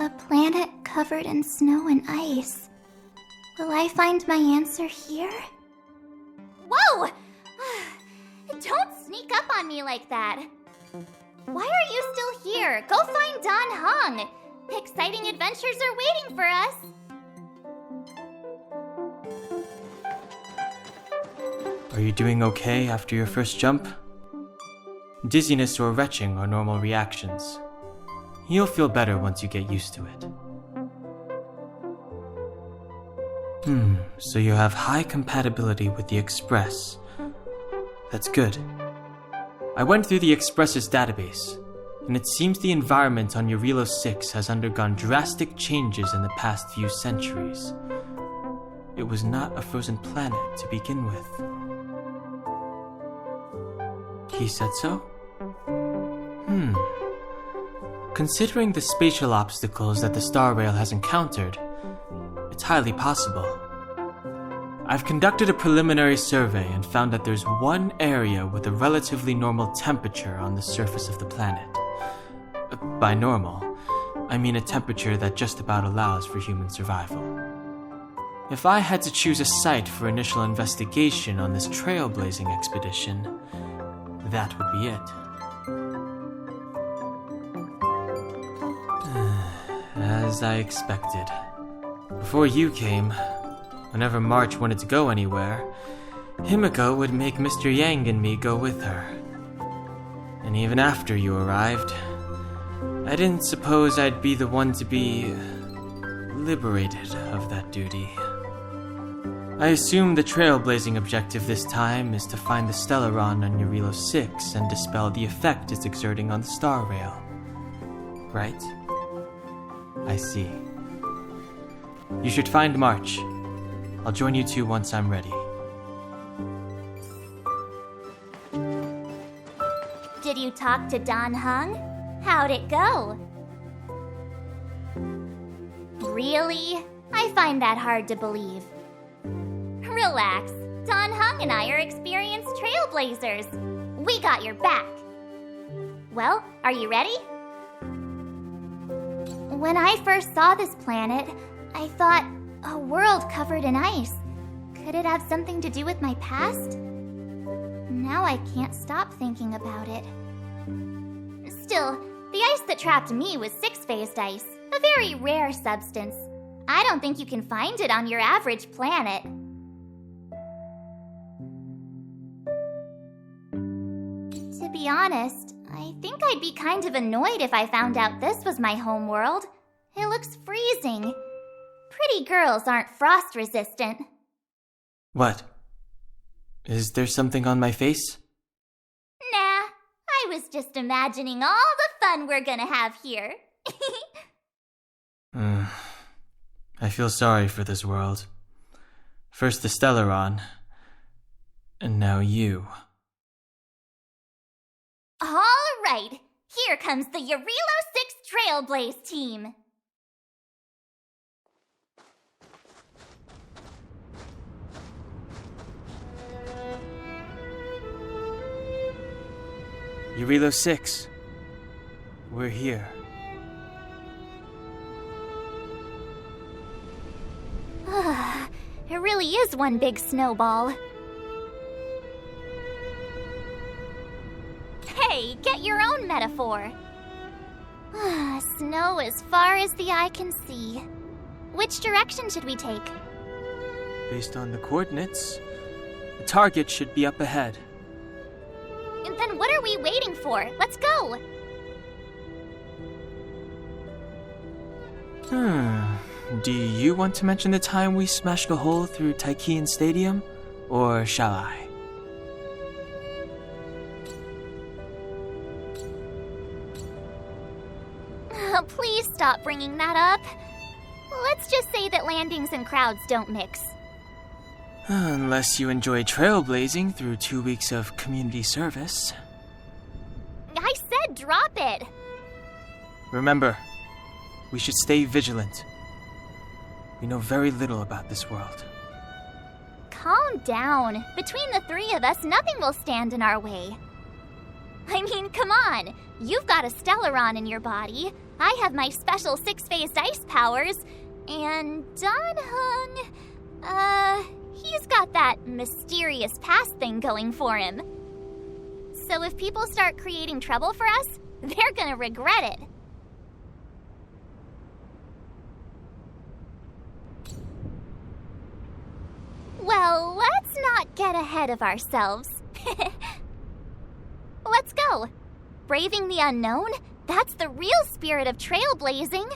A planet covered in snow and ice. Will I find my answer here? Whoa! Don't sneak up on me like that. Why are you still here? Go find Dan Heng. Exciting adventures are waiting for us! Are you doing okay after your first jump? Dizziness or retching are normal reactions. You'll feel better once you get used to it. So you have high compatibility with the Express. That's good. I went through the Express's database, and it seems the environment on Jarilo-VI has undergone drastic changes in the past few centuries. It was not a frozen planet to begin with. He said so? Considering the spatial obstacles that the Starrail has encountered, it's highly possible. I've conducted a preliminary survey and found that there's one area with a relatively normal temperature on the surface of the planet. By normal, I mean a temperature that just about allows for human survival. If I had to choose a site for initial investigation on this trailblazing expedition, that would be it. As I expected. Before you came, whenever March wanted to go anywhere, Himiko would make Mr. Yang and me go with her. And even after you arrived, I didn't suppose I'd be the one to be liberated of that duty. I assume the trailblazing objective this time is to find the Stellaron on Jarilo-VI and dispel the effect it's exerting on the Starrail. Right? I see. You should find March. I'll join you two once I'm ready. Did you talk to Don Hung? How'd it go? Really? I find that hard to believe. Relax. Don Hung and I are experienced trailblazers. We got your back. Well, are you ready? When I first saw this planet, I thought, a world covered in ice. Could it have something to do with my past? Now I can't stop thinking about it. Still, the ice that trapped me was six-phased ice, a very rare substance. I don't think you can find it on your average planet. To be honest, I think I'd be kind of annoyed if I found out this was my home world. It looks freezing. Pretty girls aren't frost resistant. What? Is there something on my face? Nah, I was just imagining all the fun we're gonna have here. I feel sorry for this world. First the Stellaron, and now you. All right, here comes the Jarilo-VI Trailblaze team. Jarilo-VI. We're here. It really is one big snowball. Hey, get your own metaphor. Snow as far as the eye can see. Which direction should we take? Based on the coordinates, the target should be up ahead. Then what are we waiting for? Let's go! Do you want to mention the time we smashed a hole through Taikian Stadium? Or shall I? Please stop bringing that up. Let's just say that landings and crowds don't mix. Unless you enjoy trailblazing through 2 weeks of community service. I said drop it! Remember, we should stay vigilant. We know very little about this world. Calm down. Between the three of us, nothing will stand in our way. I mean, come on. You've got a Stellaron in your body. I have my special six-phased ice powers. And Don Hung, he's got that mysterious past thing going for him. So if people start creating trouble for us, they're gonna regret it. get ahead of ourselves. Let's go. Braving the unknown? That's the real spirit of trailblazing.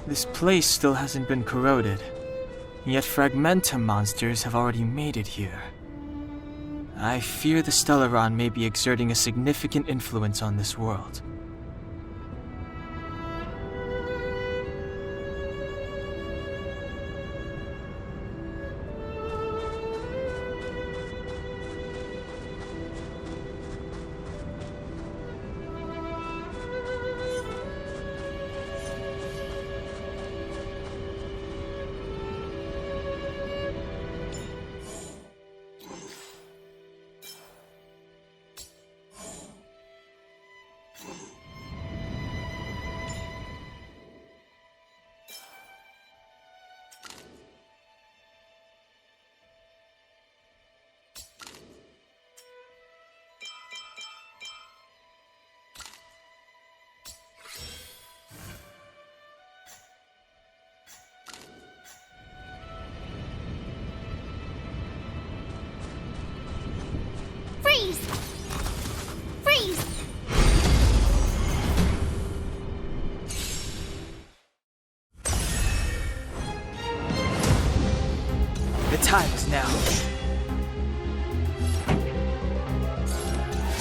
This place still hasn't been corroded, yet Fragmentum monsters have already made it here. I fear the Stellaron may be exerting a significant influence on this world. Freeze! Freeze! The time is now.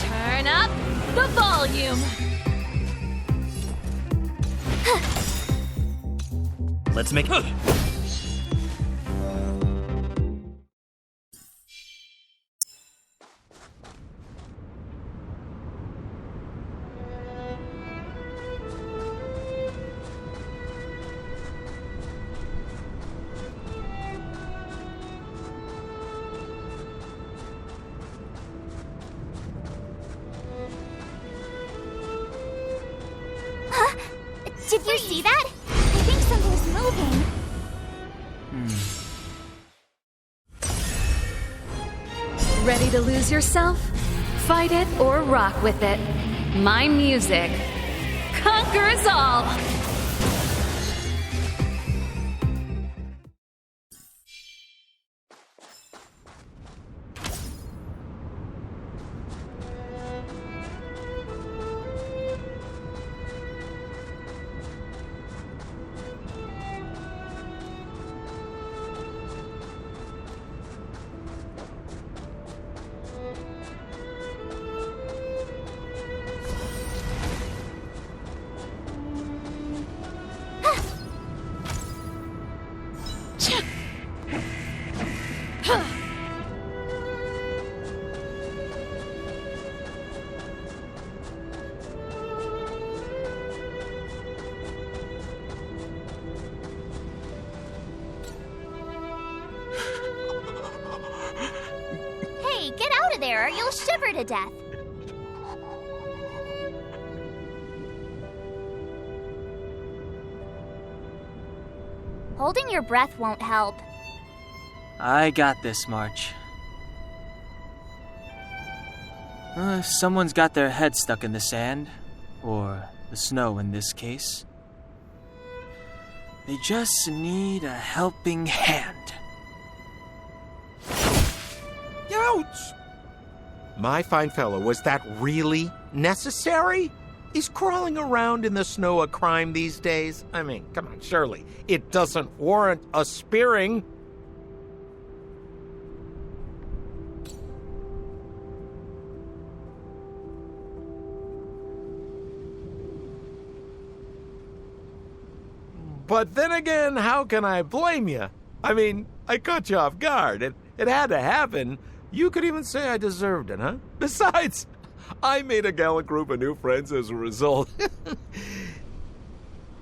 Turn up the volume. Let's make it. Did you see that? I think something's moving. Ready to lose yourself? Fight it or rock with it. My music conquers all. Hey, get out of there or you'll shiver to death. Holding your breath won't help. I got this, March. If someone's got their head stuck in the sand, or the snow in this case, they just need a helping hand. Ouch! My fine fellow, was that really necessary? Is crawling around in the snow a crime these days? I mean, come on, surely it doesn't warrant a spearing. But then again, how can I blame you? I mean, I caught you off guard. It had to happen. You could even say I deserved it, huh? Besides, I made a gallant group of new friends as a result.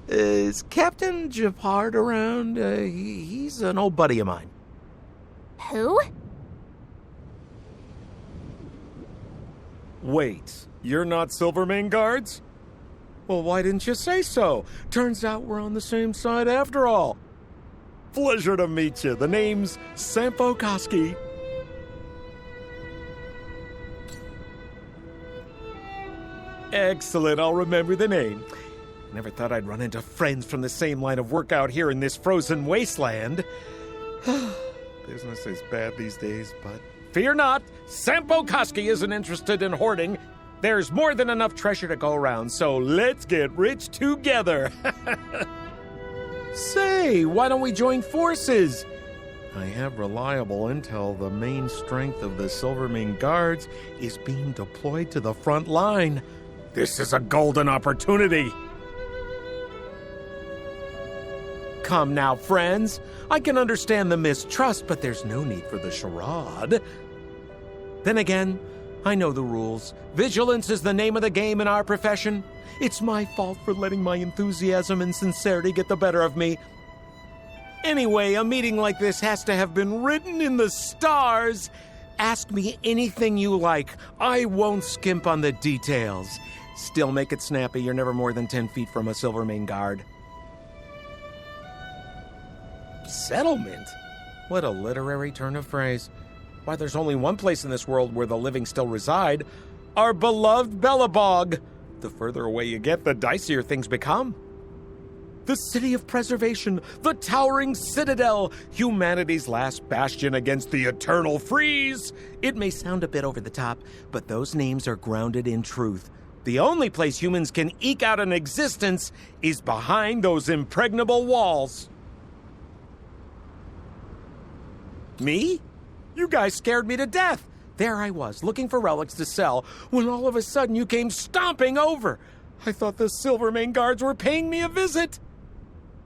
Is Captain Japard around? He's an old buddy of mine. Who? Wait, you're not Silvermane guards? Well, why didn't you say so? Turns out we're on the same side after all. Pleasure to meet you. The name's Sampo. Excellent, I'll remember the name. Never thought I'd run into friends from the same line of work out here in this frozen wasteland. Business is bad these days, but fear not, Sampo isn't interested in hoarding. There's more than enough treasure to go around, so let's get rich together. Say, why don't we join forces? I have reliable intel the main strength of the Silvermane guards is being deployed to the front line. This is a golden opportunity. Come now, friends. I can understand the mistrust, but there's no need for the charade. Then again, I know the rules. Vigilance is the name of the game in our profession. It's my fault for letting my enthusiasm and sincerity get the better of me. Anyway, a meeting like this has to have been written in the stars. Ask me anything you like. I won't skimp on the details. Still make it snappy. You're never more than 10 feet from a Silvermane guard. Settlement? What a literary turn of phrase. Why, there's only one place in this world where the living still reside. Our beloved Belobog. The further away you get, the dicier things become. The city of preservation, the towering citadel, humanity's last bastion against the eternal freeze. It may sound a bit over the top, but those names are grounded in truth. The only place humans can eke out an existence is behind those impregnable walls. Me? You guys scared me to death. There I was, looking for relics to sell, when all of a sudden you came stomping over. I thought the Silvermane guards were paying me a visit.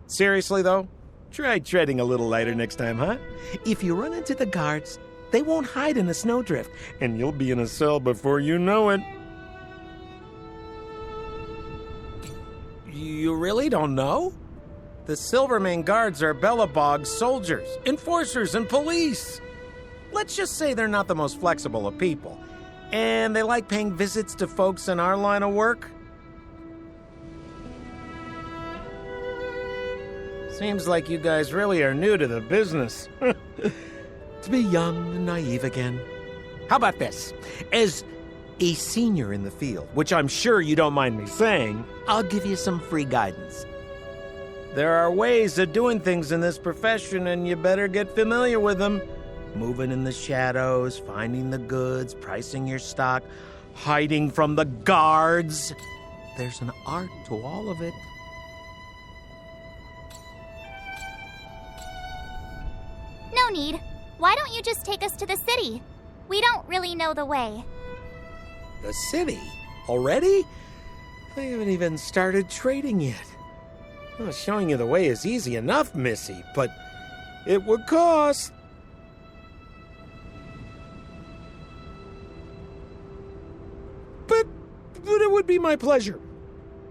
Seriously, though, try treading a little lighter next time, huh? If you run into the guards, they won't hide in a snowdrift, and you'll be in a cell before you know it. You really don't know? The Silvermane guards are Belobog's soldiers, enforcers, and police. Let's just say they're not the most flexible of people, and they like paying visits to folks in our line of work. Seems like you guys really are new to the business. To be young and naive again. How about this? As a senior in the field, which I'm sure you don't mind me saying, I'll give you some free guidance. There are ways of doing things in this profession, and you better get familiar with them. Moving in the shadows, finding the goods, pricing your stock, hiding from the guards. There's an art to all of it. No need. Why don't you just take us to the city? We don't really know the way. The city? Already? I haven't even started trading yet. Well, showing you the way is easy enough, Missy, but it would cost. But it would be my pleasure.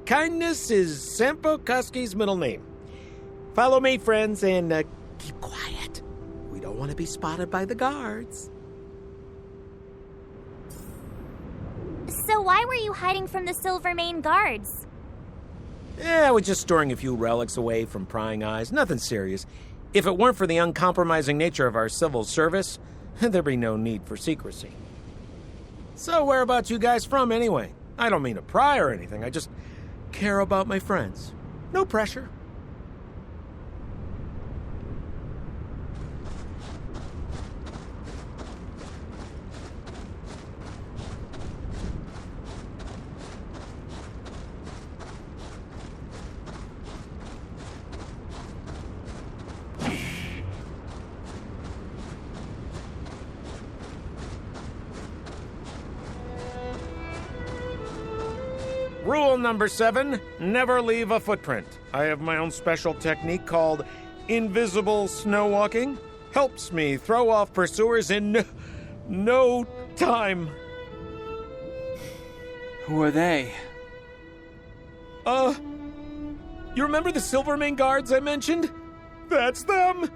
Kindness is Sampo middle name. Follow me, friends, and keep quiet. We don't want to be spotted by the guards. So why were you hiding from the Silvermane guards? Yeah, we're just storing a few relics away from prying eyes. Nothing serious. If it weren't for the uncompromising nature of our civil service, there'd be no need for secrecy. So whereabouts you guys from, anyway? I don't mean to pry or anything. I just care about my friends. No pressure. Rule number 7, never leave a footprint. I have my own special technique called invisible snow walking. Helps me throw off pursuers in no time. Who are they? You remember the Silvermane guards I mentioned? That's them!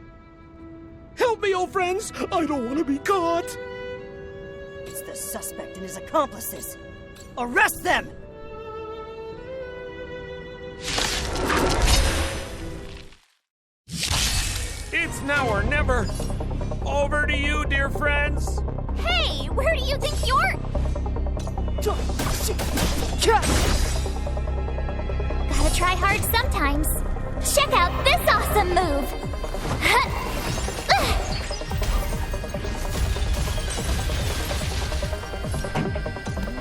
Help me, old friends! I don't want to be caught! It's the suspect and his accomplices. Arrest them! It's now or never. Over to you, dear friends. Hey, where do you think you're... Gotta try hard sometimes. Check out this awesome move.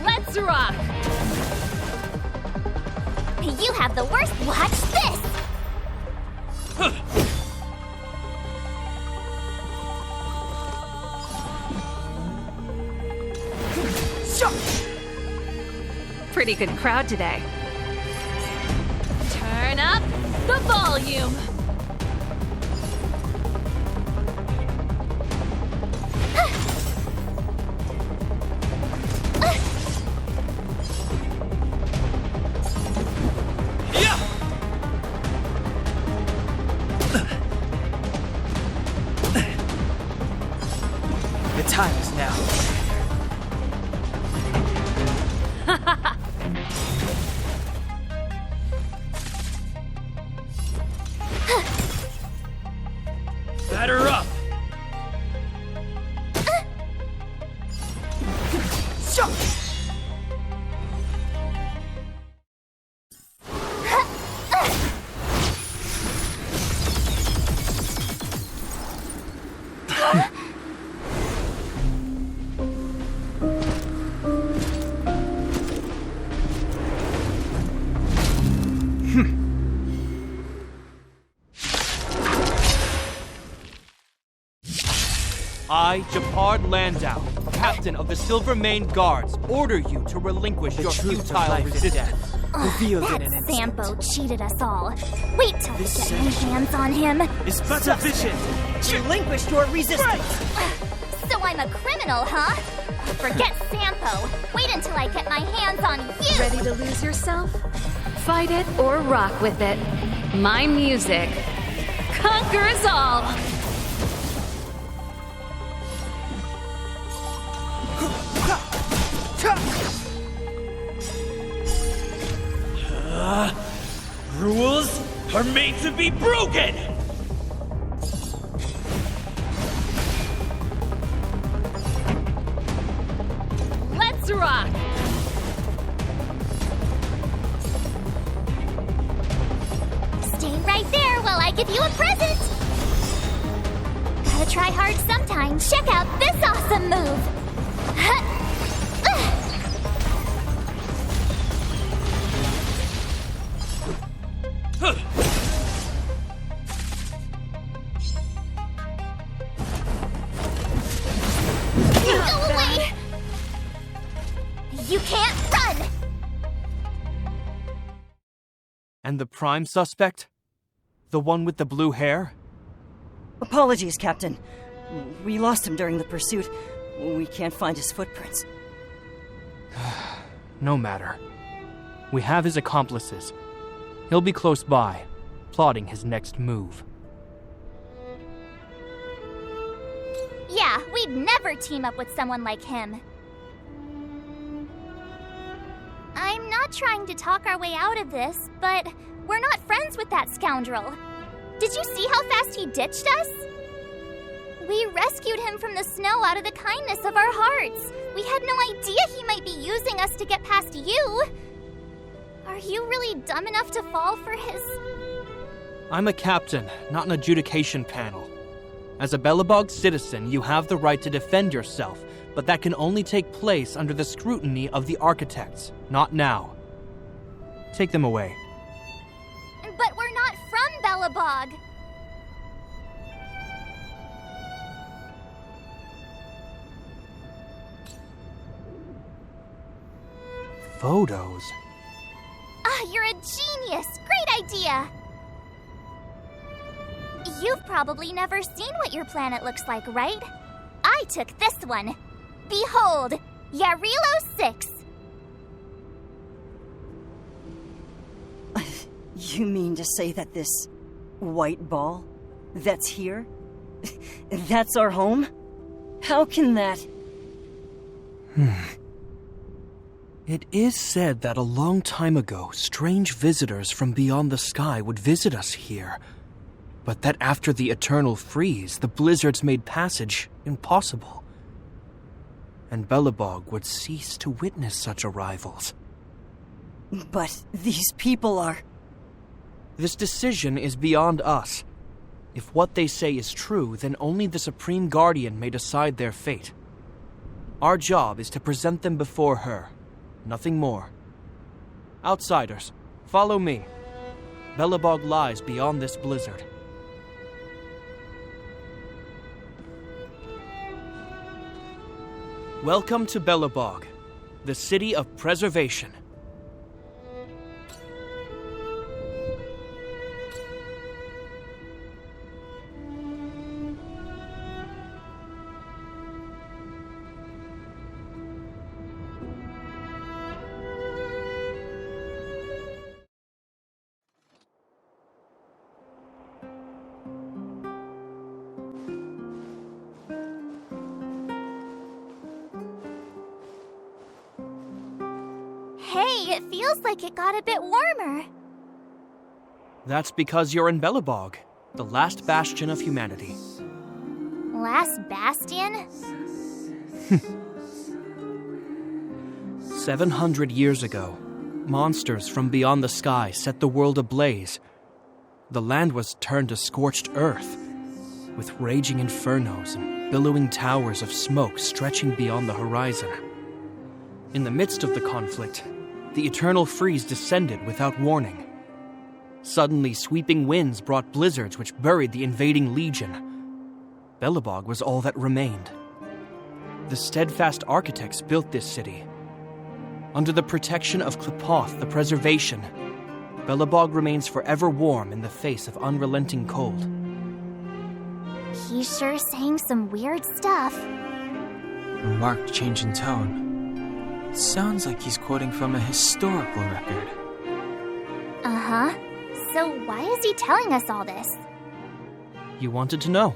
Let's rock! You have the worst. Watch this. Pretty good crowd today. Turn up the volume. The time is now. Batter up. I, Japard Landau, captain of the Silver Mane Guards, order you to relinquish your futile resistance. Revealed in an That instant. Sampo cheated us all. Wait till we get my hands on him. Is but efficient. Relinquish your resistance! So I'm a criminal, huh? Forget Sampo. Wait until I get my hands on you. Ready to lose yourself? Fight it or rock with it. My music conquers all. Rules are made to be broken. Let's rock! Stay right there while I give you a present. Gotta try hard sometimes. Check out this awesome move. Go away! You can't run! And the prime suspect? The one with the blue hair? Apologies, Captain. We lost him during the pursuit. We can't find his footprints. No matter. We have his accomplices. He'll be close by, plotting his next move. Yeah, we'd never team up with someone like him. I'm not trying to talk our way out of this, but we're not friends with that scoundrel. Did you see how fast he ditched us? We rescued him from the snow out of the kindness of our hearts. We had no idea he might be using us to get past you. Are you really dumb enough to fall for his... I'm a captain, not an adjudication panel. As a Belobog citizen, you have the right to defend yourself, but that can only take place under the scrutiny of the architects, not now. Take them away. But we're not from Belobog. Photos? Ah, you're a genius! Great idea! You've probably never seen what your planet looks like, right? I took this one. Behold, Jarilo-VI. You mean to say that this white ball that's here, that's our home? How can that... It is said that a long time ago, strange visitors from beyond the sky would visit us here, but that after the eternal freeze, the blizzards made passage impossible, and Belobog would cease to witness such arrivals. But these people are... This decision is beyond us. If what they say is true, then only the Supreme Guardian may decide their fate. Our job is to present them before her, nothing more. Outsiders, follow me. Belobog lies beyond this blizzard. Welcome to Belobog, the city of preservation. Hey, it feels like it got a bit warmer. That's because you're in Belobog, the last bastion of humanity. Last bastion? 700 years ago, monsters from beyond the sky set the world ablaze. The land was turned to scorched earth, with raging infernos and billowing towers of smoke stretching beyond the horizon. In the midst of the conflict, the eternal freeze descended without warning. Suddenly, sweeping winds brought blizzards which buried the invading legion. Belobog was all that remained. The steadfast architects built this city. Under the protection of Qlipoth, the preservation, Belobog remains forever warm in the face of unrelenting cold. He's sure saying some weird stuff. A marked change in tone. It sounds like he's quoting from a historical record. Uh-huh. So why is he telling us all this? You wanted to know.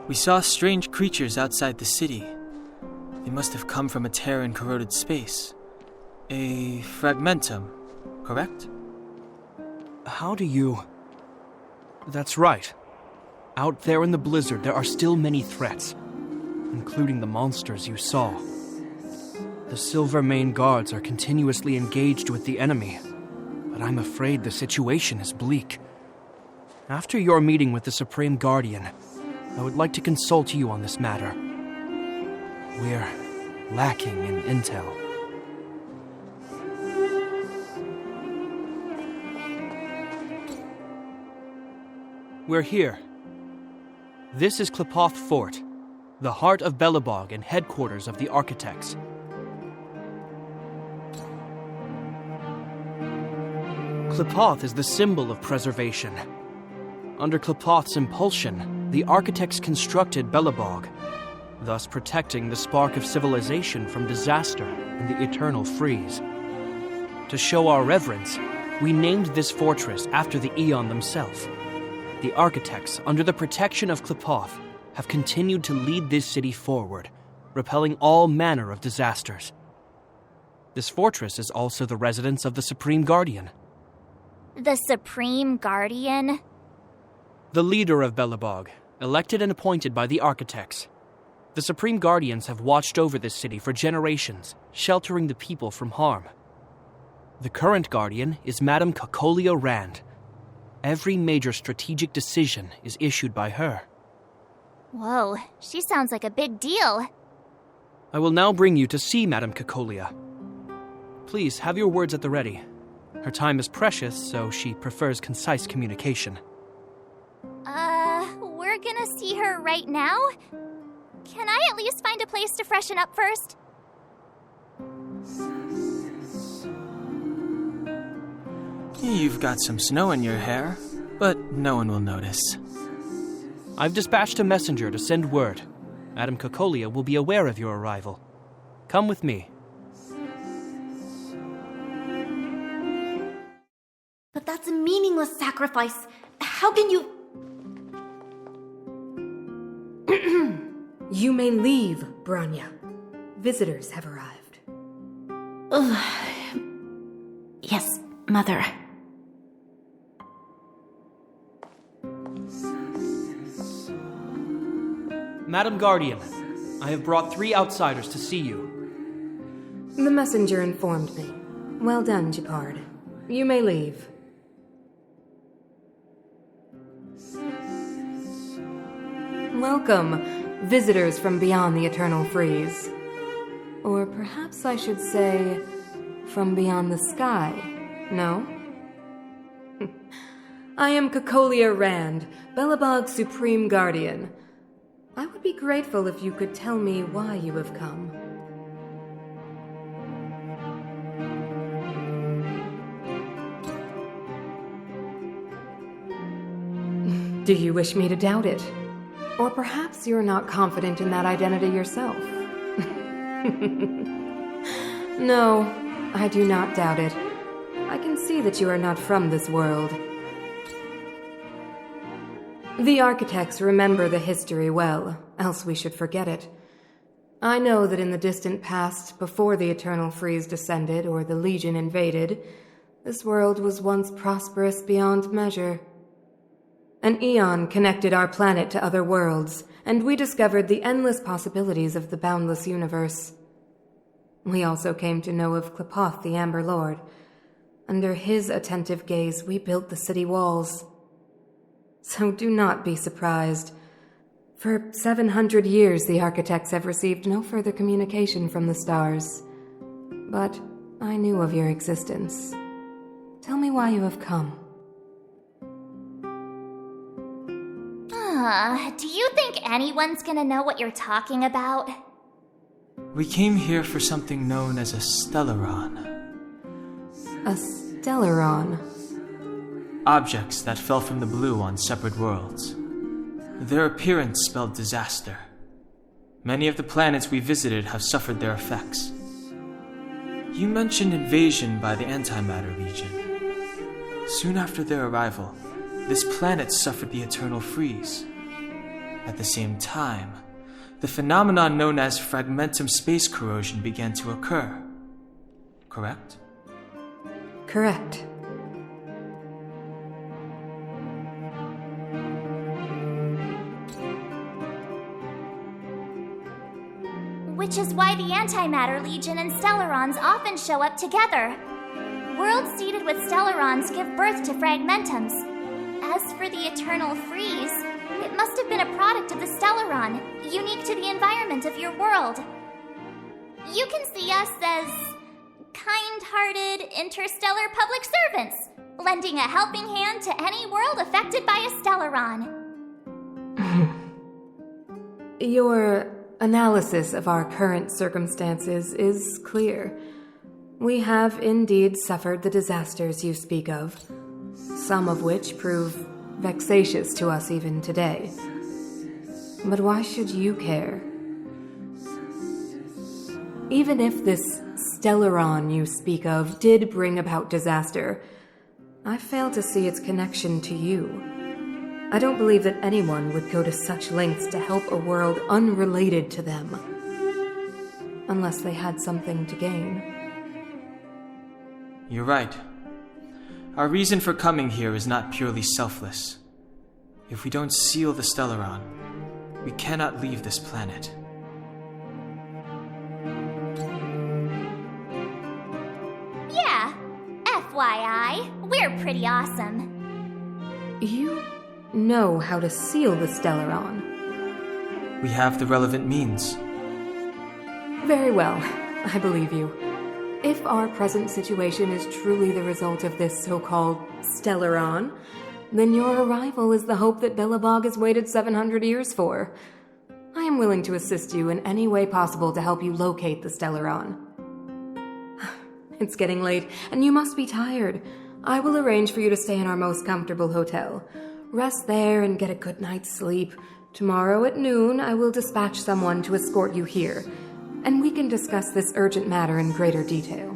We saw strange creatures outside the city. They must have come from a tear in corroded space. A fragmentum, correct? How do you... That's right. Out there in the blizzard, there are still many threats, including the monsters you saw. The Silvermane guards are continuously engaged with the enemy, but I'm afraid the situation is bleak. After your meeting with the Supreme Guardian, I would like to consult you on this matter. We're lacking in intel. We're here. This is Qlipoth Fort, the heart of Belobog and headquarters of the architects. Qlipoth is the symbol of preservation. Under Qlipoth's impulsion, the architects constructed Belobog, thus protecting the spark of civilization from disaster and the eternal freeze. To show our reverence, we named this fortress after the Aeon themselves. The architects, under the protection of Qlipoth, have continued to lead this city forward, repelling all manner of disasters. This fortress is also the residence of the Supreme Guardian. The Supreme Guardian? The leader of Belobog, elected and appointed by the architects. The Supreme Guardians have watched over this city for generations, sheltering the people from harm. The current Guardian is Madame Cocolia Rand. Every major strategic decision is issued by her. Whoa, she sounds like a big deal. I will now bring you to see Madame Cocolia. Please have your words at the ready. Her time is precious, so she prefers concise communication. We're gonna see her right now? Can I at least find a place to freshen up first? You've got some snow in your hair, but no one will notice. I've dispatched a messenger to send word. Madame Cocolia will be aware of your arrival. Come with me. But that's a meaningless sacrifice. How can you... You may leave, Branya. Visitors have arrived. Yes, Mother. Madam Guardian, I have brought 3 outsiders to see you. The messenger informed me. Well done, Gepard. You may leave. Welcome, visitors from beyond the Eternal Freeze. Or perhaps I should say, from beyond the sky, no? I am Cocolia Rand, Belobog's Supreme Guardian. I would be grateful if you could tell me why you have come. Do you wish me to doubt it? Or perhaps you're not confident in that identity yourself. No, I do not doubt it. I can see that you are not from this world. The architects remember the history well, else we should forget it. I know that in the distant past, before the Eternal Freeze descended or the Legion invaded, this world was once prosperous beyond measure. An eon connected our planet to other worlds, and we discovered the endless possibilities of the boundless universe. We also came to know of Qlipoth the Amber Lord. Under his attentive gaze, we built the city walls. So do not be surprised. For 700 years, the architects have received no further communication from the stars. But I knew of your existence. Tell me why you have come. Do you think anyone's gonna know what you're talking about? We came here for something known as a Stellaron. A Stellaron? Objects that fell from the blue on separate worlds. Their appearance spelled disaster. Many of the planets we visited have suffered their effects. You mentioned invasion by the Antimatter Legion. Soon after their arrival, this planet suffered the Eternal Freeze. At the same time, the phenomenon known as fragmentum space corrosion began to occur. Correct? Correct. Which is why the Antimatter Legion and Stellarons often show up together. Worlds seeded with Stellarons give birth to fragmentums. As for the Eternal Freeze, it must have been a product of the Stellaron, unique to the environment of your world. You can see us as kind-hearted interstellar public servants, lending a helping hand to any world affected by a Stellaron. Your analysis of our current circumstances is clear. We have indeed suffered the disasters you speak of, some of which prove vexatious to us even today. But why should you care? Even if this Stellaron you speak of did bring about disaster, I fail to see its connection to you. I don't believe that anyone would go to such lengths to help a world unrelated to them. Unless they had something to gain. You're right. Our reason for coming here is not purely selfless. If we don't seal the Stellaron, we cannot leave this planet. Yeah, FYI, we're pretty awesome. You know how to seal the Stellaron. We have the relevant means. Very well, I believe you. If our present situation is truly the result of this so-called Stellaron, then your arrival is the hope that Belobog has waited 700 years for. I am willing to assist you in any way possible to help you locate the Stellaron. It's getting late, and you must be tired. I will arrange for you to stay in our most comfortable hotel. Rest there and get a good night's sleep. Tomorrow at noon, I will dispatch someone to escort you here, and we can discuss this urgent matter in greater detail.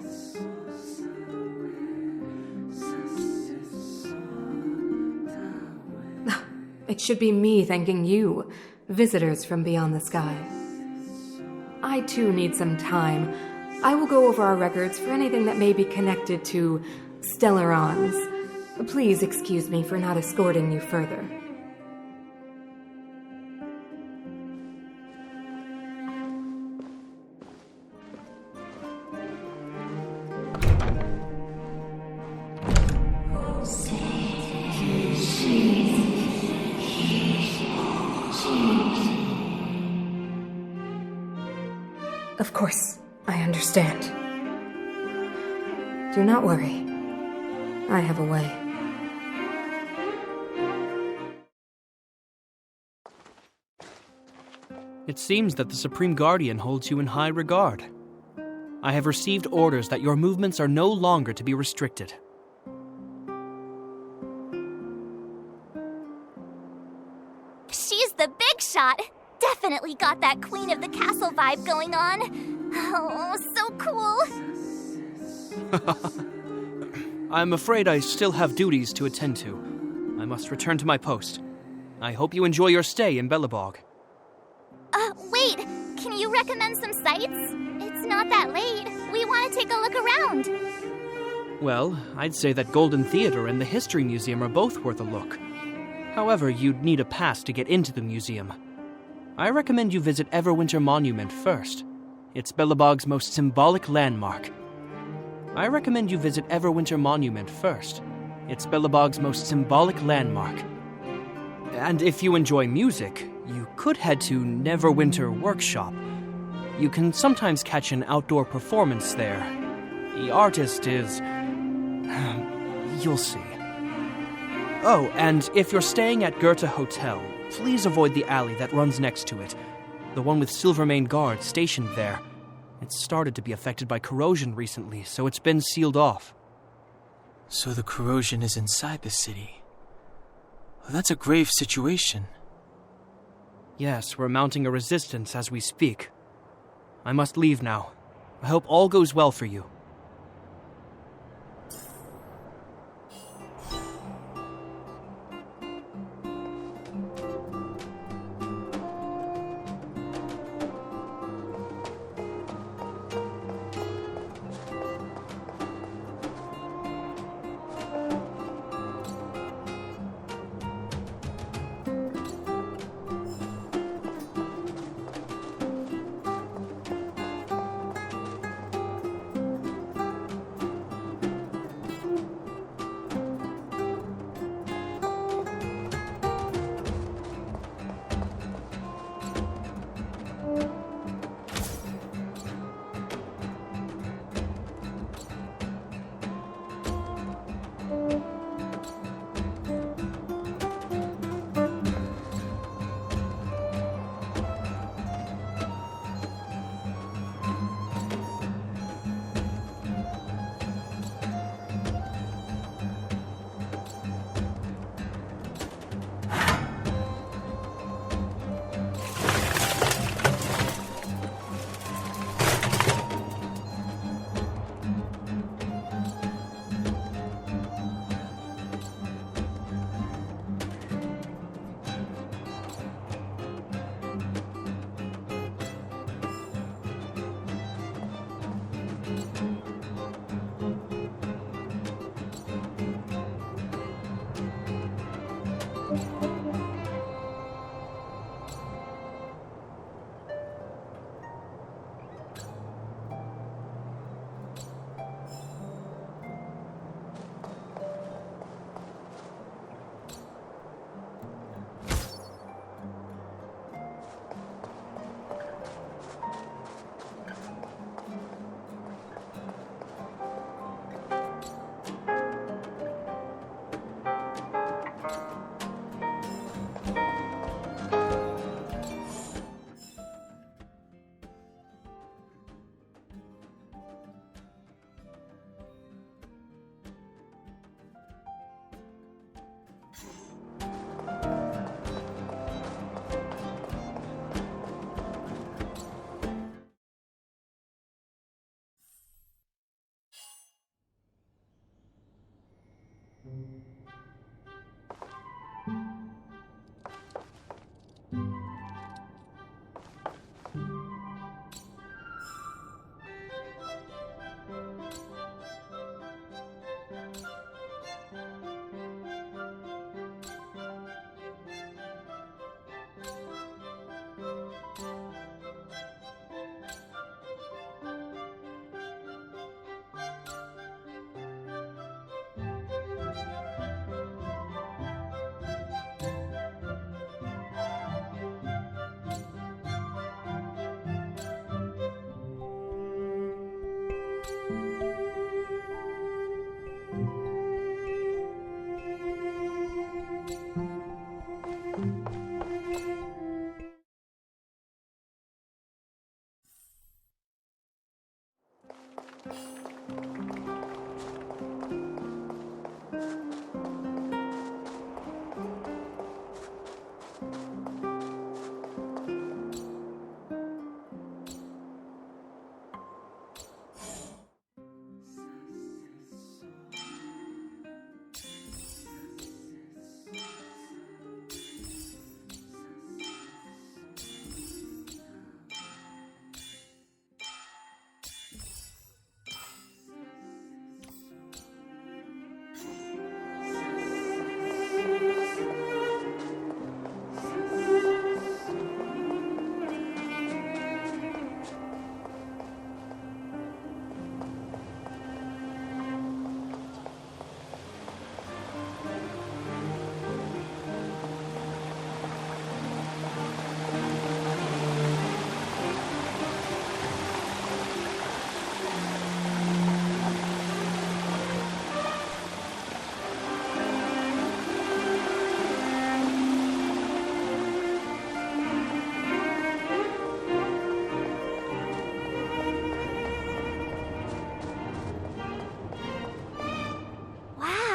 It should be me thanking you, visitors from beyond the sky. I too need some time. I will go over our records for anything that may be connected to Stellarons. Please excuse me for not escorting you further. Of course, I understand. Do not worry. I have a way. It seems that the Supreme Guardian holds you in high regard. I have received orders that your movements are no longer to be restricted. She's the big shot. Definitely got that Queen of the Castle vibe going on. Oh, so cool. I'm afraid I still have duties to attend to. I must return to my post. I hope you enjoy your stay in Belobog. Wait, can you recommend some sites? It's not that late. We want to take a look around. Well, I'd say that Golden Theater and the History Museum are both worth a look. However, you'd need a pass to get into the museum. I recommend you visit Everwinter Monument first. It's Belobog's most symbolic landmark. And if you enjoy music, you could head to Neverwinter Workshop. You can sometimes catch an outdoor performance there. The artist is... you'll see. Oh, and if you're staying at Goethe Hotel, please avoid the alley that runs next to it. The one with Silvermane guards stationed there. It's started to be affected by corrosion recently, so it's been sealed off. So the corrosion is inside the city. Well, that's a grave situation. Yes, we're mounting a resistance as we speak. I must leave now. I hope all goes well for you.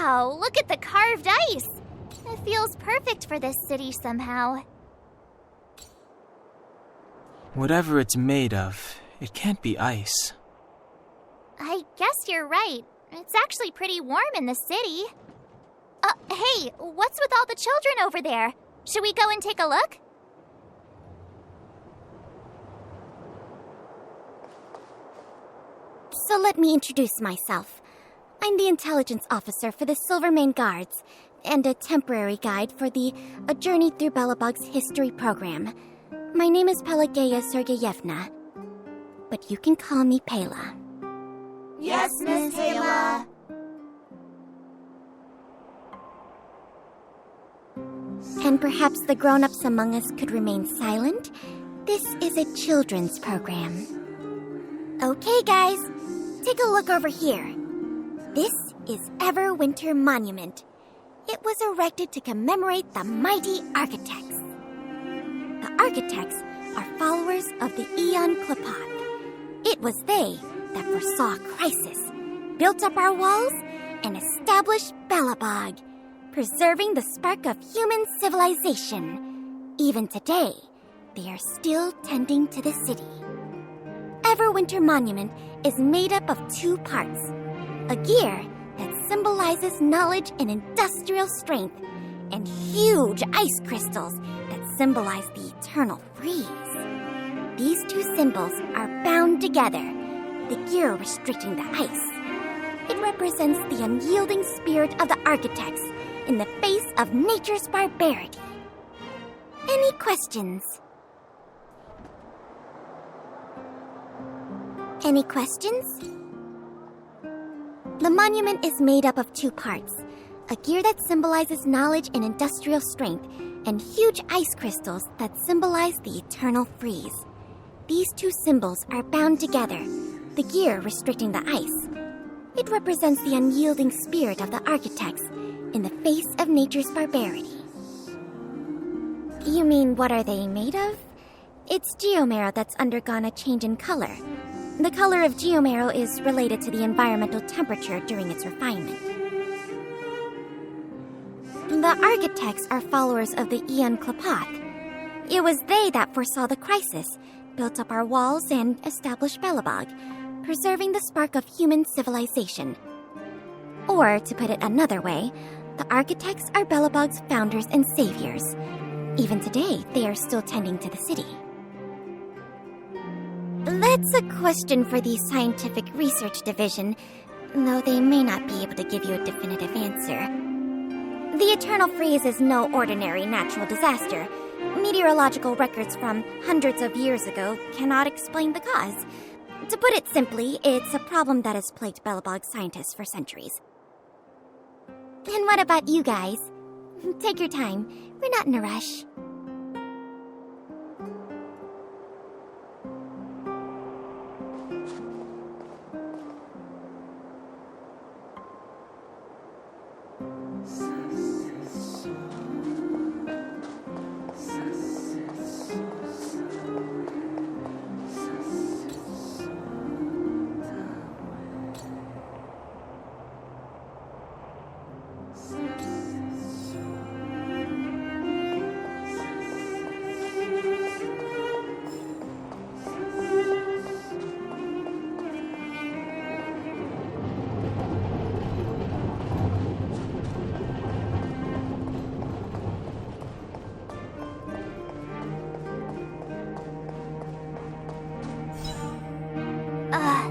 Wow, look at the carved ice! It feels perfect for this city somehow. Whatever it's made of, it can't be ice. I guess you're right. It's actually pretty warm in the city. Hey, what's with all the children over there? Should we go and take a look? So let me introduce myself. I'm the intelligence officer for the Silvermane Guards, and a temporary guide for the A Journey Through Belobog's history program. My name is Pelageya Sergeyevna, but you can call me Pela. Yes, Miss Pela. And perhaps the grown-ups among us could remain silent? This is a children's program. Okay, guys, take a look over here. This is Everwinter Monument. It was erected to commemorate the mighty architects. The architects are followers of the Aeon Klapoth. It was they that foresaw crisis, built up our walls, and established Belobog, preserving the spark of human civilization. Even today, they are still tending to the city. Everwinter Monument is made up of 2 parts. A gear that symbolizes knowledge and industrial strength, and huge ice crystals that symbolize the eternal freeze. These 2 symbols are bound together, the gear restricting the ice. It represents the unyielding spirit of the architects in the face of nature's barbarity. Any questions? Any questions? The monument is made up of 2 parts. A gear that symbolizes knowledge and industrial strength, and huge ice crystals that symbolize the eternal freeze. These 2 symbols are bound together, the gear restricting the ice. It represents the unyielding spirit of the architects in the face of nature's barbarity. You mean, what are they made of? It's geomarrow that's undergone a change in color. The color of geomarrow is related to the environmental temperature during its refinement. The architects are followers of the Aeon Klapath. It was they that foresaw the crisis, built up our walls, and established Belobog, preserving the spark of human civilization. Or, to put it another way, the architects are Belobog's founders and saviors. Even today, they are still tending to the city. That's a question for the Scientific Research Division, though they may not be able to give you a definitive answer. The Eternal Freeze is no ordinary natural disaster. Meteorological records from hundreds of years ago cannot explain the cause. To put it simply, it's a problem that has plagued Belobog scientists for centuries. And what about you guys? Take your time. We're not in a rush.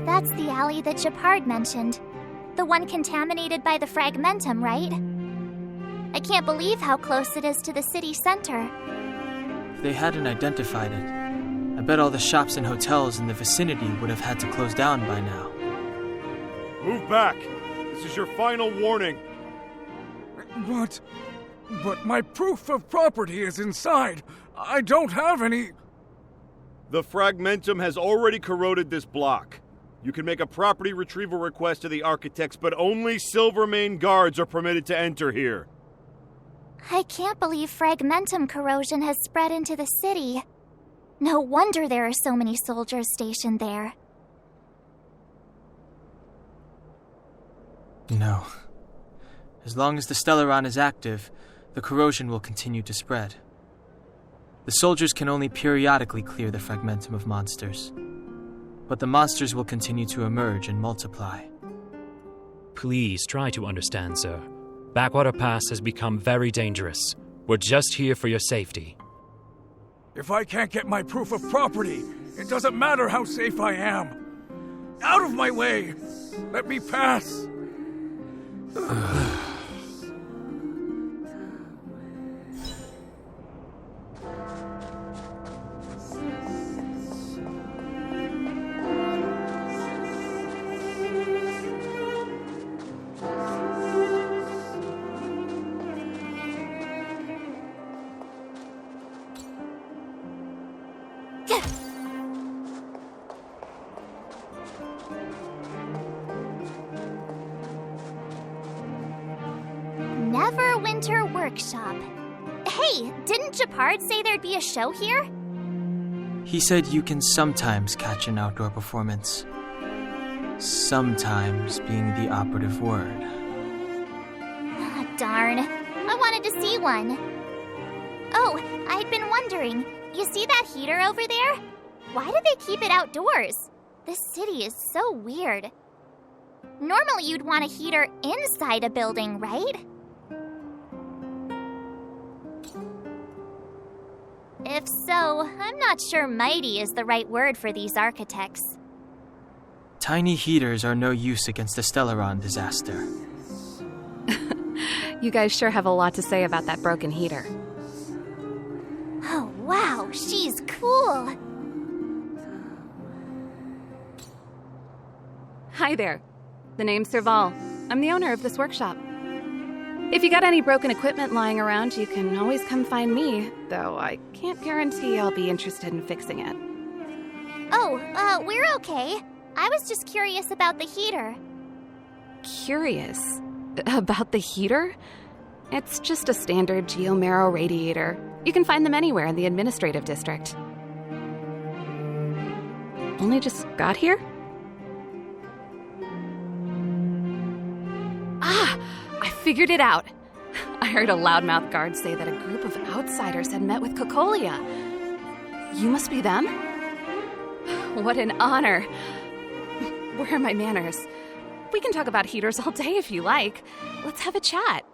That's the alley that Shepard mentioned. The one contaminated by the fragmentum, right? I can't believe how close it is to the city center. If they hadn't identified it, I bet all the shops and hotels in the vicinity would have had to close down by now. Move back! This is your final warning. But my proof of property is inside. I don't have any... The fragmentum has already corroded this block. You can make a property retrieval request to the architects, but only Silvermane guards are permitted to enter here. I can't believe fragmentum corrosion has spread into the city. No wonder there are so many soldiers stationed there. No. As long as the Stellaron is active, the corrosion will continue to spread. The soldiers can only periodically clear the fragmentum of monsters. But the monsters will continue to emerge and multiply. Please try to understand, sir. Backwater Pass has become very dangerous. We're just here for your safety. If I can't get my proof of property, it doesn't matter how safe I am. Out of my way! Let me pass! Neverwinter Workshop. Hey, didn't Shepard say there'd be a show here? He said you can sometimes catch an outdoor performance. Sometimes being the operative word. Ah, darn. I wanted to see one. Oh, I'd been wondering. You see that heater over there? Why do they keep it outdoors? This city is so weird. Normally you'd want a heater inside a building, right? If so, I'm not sure mighty is the right word for these architects. Tiny heaters are no use against the Stellaron disaster. You guys sure have a lot to say about that broken heater. Oh, wow, she's cool. Hi there. The name's Serval. I'm the owner of this workshop. If you got any broken equipment lying around, you can always come find me, though I can't guarantee I'll be interested in fixing it. Oh, we're okay. I was just curious about the heater. Curious? About the heater? It's just a standard geomarrow radiator. You can find them anywhere in the administrative district. Only just got here? Ah! I figured it out. I heard a loudmouth guard say that a group of outsiders had met with Cocolia. You must be them? What an honor. Where are my manners? We can talk about heaters all day if you like. Let's have a chat.